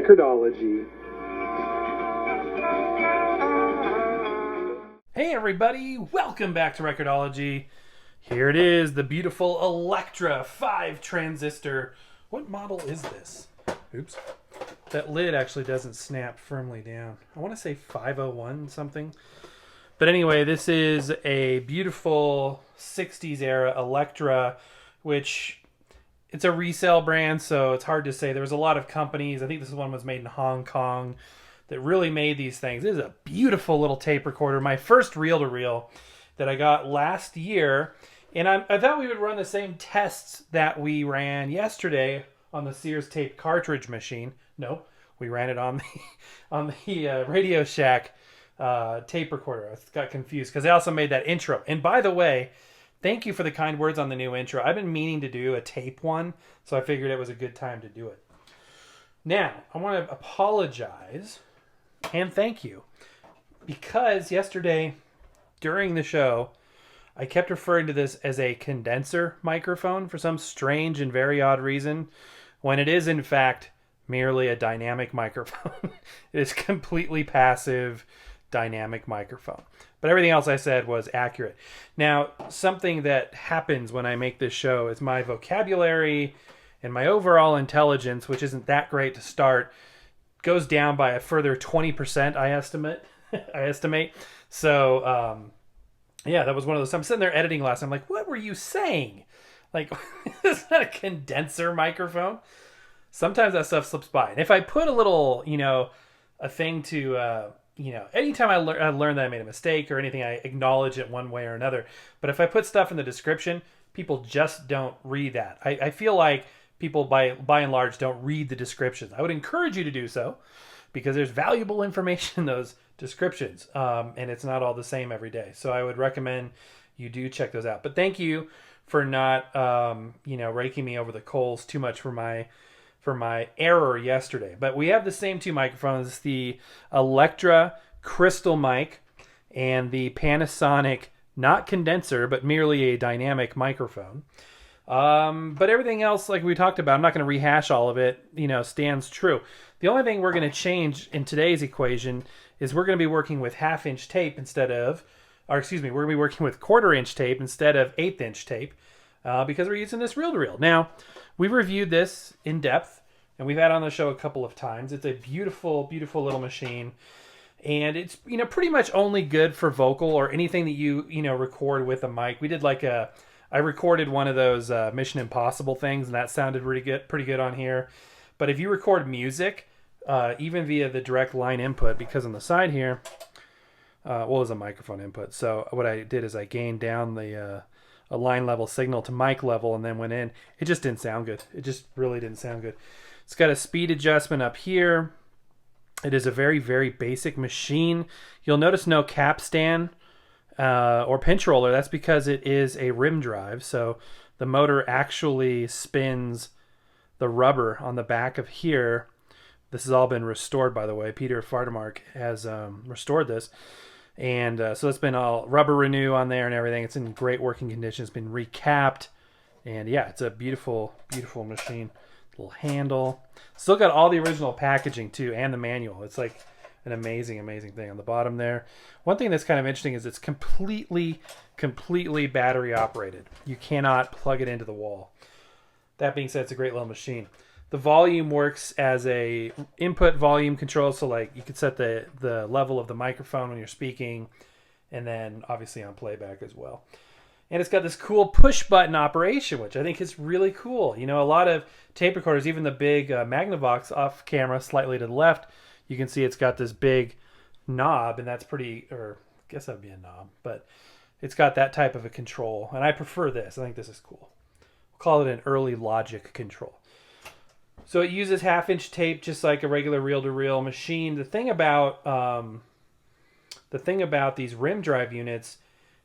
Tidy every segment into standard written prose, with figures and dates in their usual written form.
Record-ology. Hey everybody, welcome back to Record-ology. Here it is, the beautiful Electra 5 transistor. What model is this? Oops. That lid actually doesn't snap firmly down. I want to say 501 something. But anyway, this is a beautiful 60s era Electra, which it's a resale brand, so it's hard to say. There was a lot of companies, I think this one was made in Hong Kong, that really made these things. This is a beautiful little tape recorder. My first reel-to-reel that I got last year. And I thought we would run the same tests that we ran yesterday on the Sears tape cartridge machine. No, we ran it on the Radio Shack tape recorder. I got confused because they also made that intro. And by the way, thank you for the kind words on the new intro. I've been meaning to do a tape one, so I figured it was a good time to do it. Now, I want to apologize and thank you because yesterday during the show, I kept referring to this as a condenser microphone for some strange and very odd reason, when it is in fact merely a dynamic microphone. It is completely passive dynamic microphone. But everything else I said was accurate. Now, something that happens when I make this show is my vocabulary and my overall intelligence, which isn't that great to start, goes down by a further 20%, I estimate. So, yeah, that was one of those. I'm sitting there editing last night. I'm like, what were you saying? Like, is that a condenser microphone? Sometimes that stuff slips by. And if I put a little, a thing to, anytime I learn that I made a mistake or anything, I acknowledge it one way or another. But if I put stuff in the description, people just don't read that. I feel like people, by and large, don't read the descriptions. I would encourage you to do so because there's valuable information in those descriptions, and it's not all the same every day. So I would recommend you do check those out. But thank you for not, raking me over the coals too much for my error yesterday. But we have the same two microphones, the Electra crystal mic and the Panasonic, not condenser, but merely a dynamic microphone. But everything else, like we talked about, I'm not going to rehash all of it, stands true. The only thing we're going to change in today's equation is we're going to be working with half-inch tape we're going to be working with quarter-inch tape instead of eighth-inch tape, because we're using this reel-to-reel. Now, we've reviewed this in depth, and we've had on the show a couple of times. It's a beautiful, beautiful little machine, and it's, pretty much only good for vocal or anything that you, record with a mic. We did I recorded one of those Mission Impossible things, and that sounded pretty good on here. But if you record music, even via the direct line input, because on the side here, is a microphone input. So what I did is I gained down a line level signal to mic level and then went in. It just didn't sound good. It just really didn't sound good. It's got a speed adjustment up here. It is a very, very basic machine. You'll notice no capstan or pinch roller. That's because it is a rim drive. So the motor actually spins the rubber on the back of here. This has all been restored, by the way. Peter Fardemark has restored this. And so it's been all rubber renew on there and everything. It's in great working condition. It's been recapped. And yeah, it's a beautiful, beautiful machine. Little handle. Still got all the original packaging too, and the manual. It's like an amazing, amazing thing on the bottom there. One thing that's kind of interesting is it's completely battery operated. You cannot plug it into the wall. That being said, it's a great little machine. The volume works as a input volume control, so like you could set the level of the microphone when you're speaking, and then obviously on playback as well. And it's got this cool push button operation, which I think is really cool. A lot of tape recorders, even the big Magnavox off camera slightly to the left, you can see it's got this big knob, and that's I guess that would be a knob, but it's got that type of a control, and I prefer this. I think this is cool. We'll call it an early logic control. So it uses half-inch tape just like a regular reel-to-reel machine. The thing about these rim drive units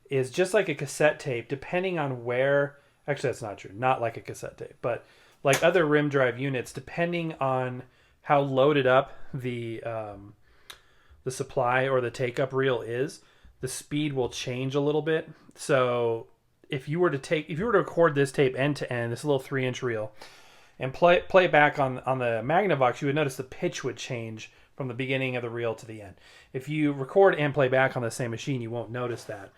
is just like a cassette tape, depending on where... Actually, that's not true. Not like a cassette tape, but like other rim drive units, depending on how loaded up the supply or the take-up reel is, the speed will change a little bit. So if you were to record this tape end to end, this little 3-inch reel, and play back on the Magnavox, you would notice the pitch would change from the beginning of the reel to the end. If you record and play back on the same machine, you won't notice that.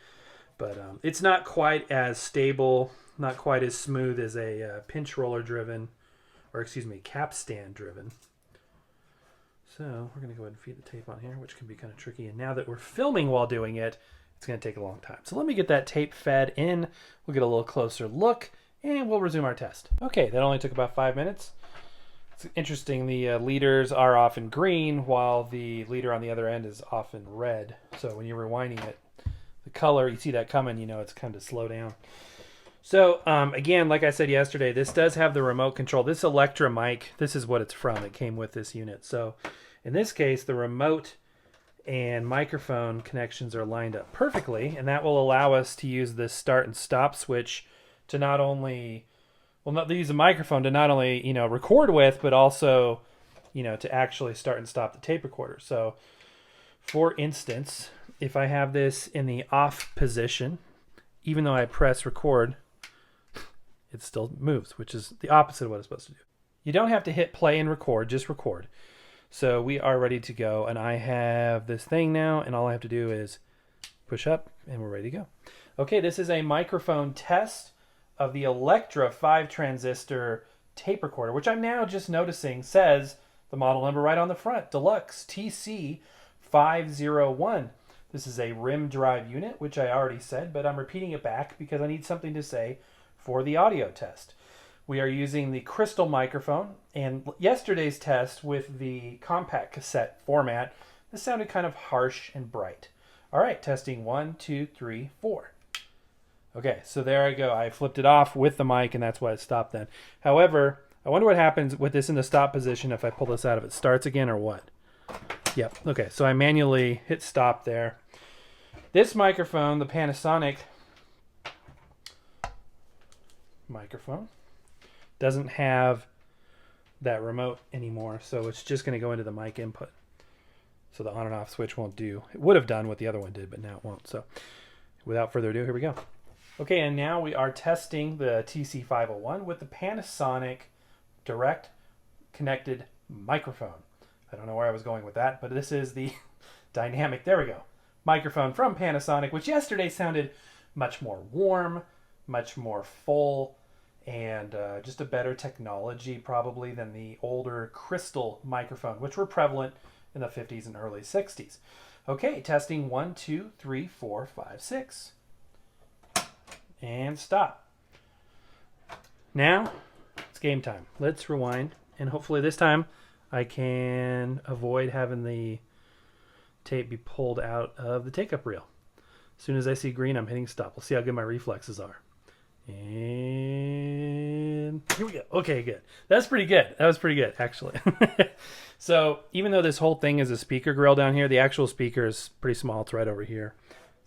But it's not quite as stable, not quite as smooth as a pinch roller driven, or excuse me, capstan driven. So we're going to go ahead and feed the tape on here, which can be kind of tricky. And now that we're filming while doing it, it's going to take a long time. So let me get that tape fed in. We'll get a little closer look, and we'll resume our test. Okay, that only took about 5 minutes. It's interesting, the leaders are often green, while the leader on the other end is often red. So when you're rewinding it, the color, you see that coming, you know it's kind of slow down. So again, like I said yesterday, this does have the remote control. This Electra mic, this is what it's from. It came with this unit. So in this case, the remote and microphone connections are lined up perfectly, and that will allow us to use this start and stop switch to not only, well, not use the microphone to not only, you know, record with, but also, you know, to actually start and stop the tape recorder. So for instance, if I have this in the off position, even though I press record, it still moves, which is the opposite of what it's supposed to do. You don't have to hit play and record, just record. So we are ready to go, and I have this thing now, and all I have to do is push up, and we're ready to go. Okay, this is a microphone test of the Electra 5-transistor tape recorder, which I'm now just noticing says the model number right on the front, Deluxe TC501. This is a rim drive unit, which I already said, but I'm repeating it back because I need something to say for the audio test. We are using the crystal microphone, and yesterday's test with the compact cassette format, this sounded kind of harsh and bright. All right, testing 1, 2, 3, 4. Okay, so there I go. I flipped it off with the mic, and that's why it stopped then. However, I wonder what happens with this in the stop position if I pull this out, if it starts again or what. Yep, okay, so I manually hit stop there. This microphone, the Panasonic microphone, doesn't have that remote anymore, so it's just going to go into the mic input. So the on and off switch won't do. It would have done what the other one did, but now it won't. So without further ado, here we go. Okay, and now we are testing the TC501 with the Panasonic direct connected microphone. I don't know where I was going with that, but this is the dynamic, there we go, microphone from Panasonic, which yesterday sounded much more warm, much more full, and just a better technology probably than the older crystal microphone, which were prevalent in the 50s and early 60s. Okay, testing 1, 2, 3, 4, 5, 6. And stop. Now, it's game time. Let's rewind, and hopefully this time I can avoid having the tape be pulled out of the take-up reel. As soon as I see green, I'm hitting stop. We'll see how good my reflexes are. And here we go. Okay, good. That's pretty good. That was pretty good, actually. So even though this whole thing is a speaker grill down here, the actual speaker is pretty small. It's right over here.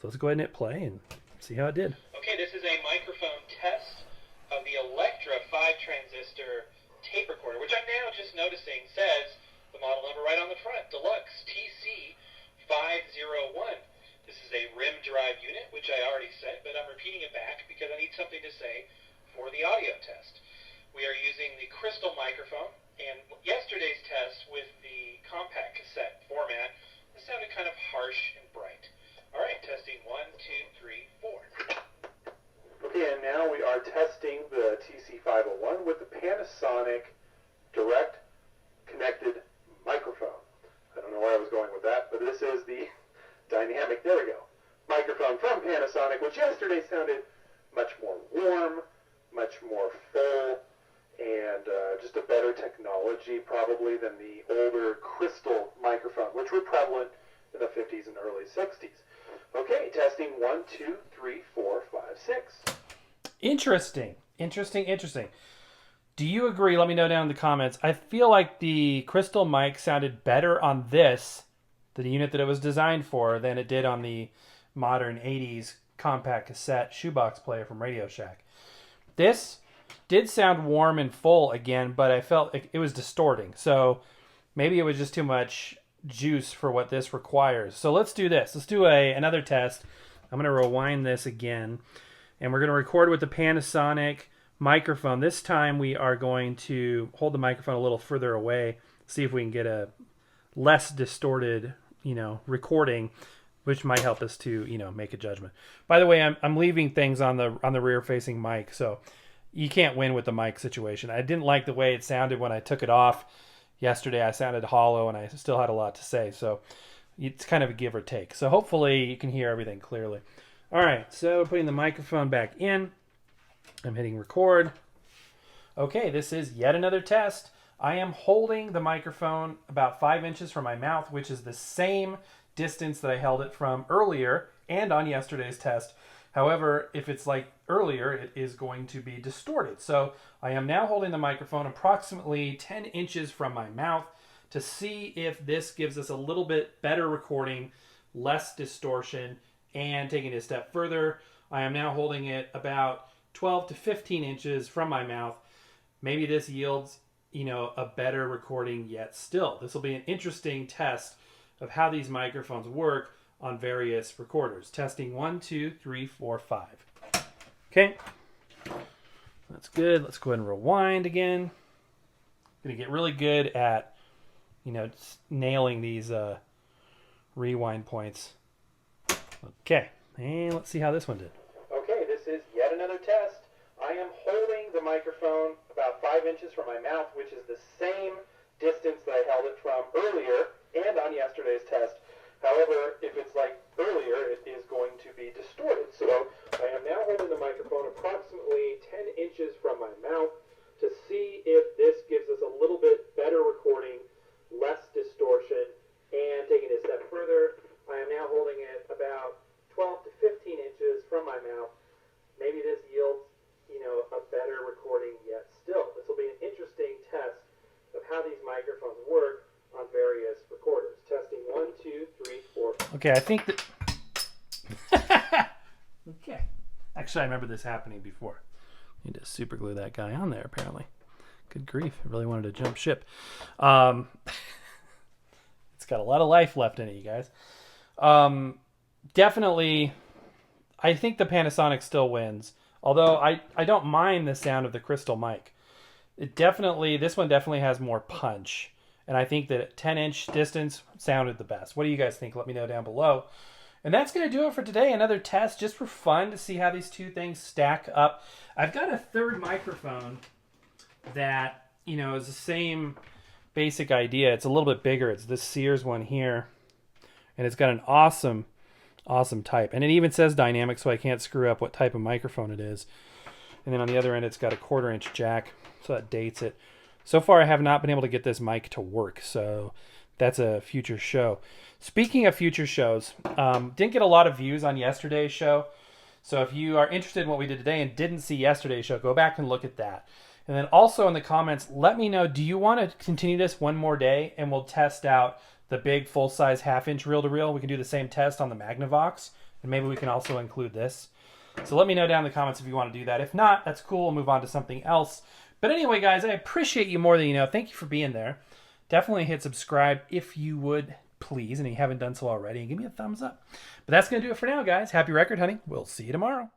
So let's go ahead and hit play and see how it did. Okay, this is a microphone test of the Electra 5-transistor tape recorder, which I'm now just noticing says the model number right on the front, Deluxe TC501. This is a rim drive unit, which I already said, but I'm repeating it back because I need something to say for the audio test. We are using the crystal microphone, and yesterday's test with the compact cassette format, this sounded kind of harsh and bright. All right, testing 1, 2, 3, 4. Okay, and now we are testing the TC501 with the Panasonic direct connected microphone. I don't know where I was going with that, but this is the dynamic, there we go, microphone from Panasonic, which yesterday sounded much more warm, much more full, and just a better technology probably than the older crystal microphone, which were prevalent in the 50s and early 60s. Okay, testing 1, 2, 3, 4, 5, 6. Interesting. Do you agree? Let me know down in the comments. I feel like the crystal mic sounded better on this, the unit that it was designed for, than it did on the modern 80s compact cassette shoebox player from Radio Shack. This did sound warm and full again, but I felt it was distorting. So maybe it was just too much juice for what this requires. So let's do this. Let's do another test. I'm going to rewind this again, and we're going to record with the Panasonic microphone. This time we are going to hold the microphone a little further away, see if we can get a less distorted, recording, which might help us to, make a judgment. By the way, I'm leaving things on the rear facing mic, so you can't win with the mic situation. I didn't like the way it sounded when I took it off yesterday. I sounded hollow and I still had a lot to say, so it's kind of a give or take. So hopefully you can hear everything clearly. All right, so putting the microphone back in. I'm hitting record. Okay, this is yet another test. I am holding the microphone about 5 inches from my mouth, which is the same distance that I held it from earlier and on yesterday's test. However, if it's like earlier, it is going to be distorted. So I am now holding the microphone approximately 10 inches from my mouth to see if this gives us a little bit better recording, less distortion, and taking it a step further, I am now holding it about 12 to 15 inches from my mouth. Maybe this yields, a better recording yet still. This will be an interesting test of how these microphones work on various recorders. Testing 1, 2, 3, 4, 5. Okay, that's good. Let's go ahead and rewind again. Gonna get really good at, nailing these rewind points. Okay, and let's see how this one did. Okay, this is yet another test. I am holding the microphone about 5 inches from my mouth, which is the same distance that I held it from earlier and on yesterday's test. However, if it's like earlier, it is going to be distorted. So I am now holding the microphone approximately 10 inches from my mouth to see if this gives us a little bit better recording, less distortion, and taking it a step further, I am now holding it about 12 to 15 inches from my mouth. Maybe this yields, a better recording yet still. This will be an interesting test of how these microphones work on various recorders. Testing 1, 2, 3, 4. Okay, I think that... Okay. Actually, I remember this happening before. Need to super glue that guy on there, apparently. Good grief. I really wanted to jump ship. It's got a lot of life left in it, you guys. Definitely, I think the Panasonic still wins. Although I don't mind the sound of the crystal mic. This one definitely has more punch. And I think that 10-inch distance sounded the best. What do you guys think? Let me know down below. And that's going to do it for today. Another test just for fun to see how these two things stack up. I've got a third microphone that, is the same basic idea. It's a little bit bigger. It's this Sears one here. And it's got an awesome type. And it even says dynamic, so I can't screw up what type of microphone it is. And then on the other end, it's got a 1/4-inch jack, so that dates it. So far, I have not been able to get this mic to work, so that's a future show. Speaking of future shows, didn't get a lot of views on yesterday's show. So if you are interested in what we did today and didn't see yesterday's show, go back and look at that. And then also in the comments, let me know, do you want to continue this one more day and we'll test out the big full-size 1/2-inch reel-to-reel? We can do the same test on the Magnavox, and maybe we can also include this. So let me know down in the comments if you want to do that. If not, that's cool. We'll move on to something else. But anyway, guys, I appreciate you more than you know. Thank you for being there. Definitely hit subscribe if you would, please, and if you haven't done so already, and give me a thumbs up. But that's going to do it for now, guys. Happy record hunting. We'll see you tomorrow.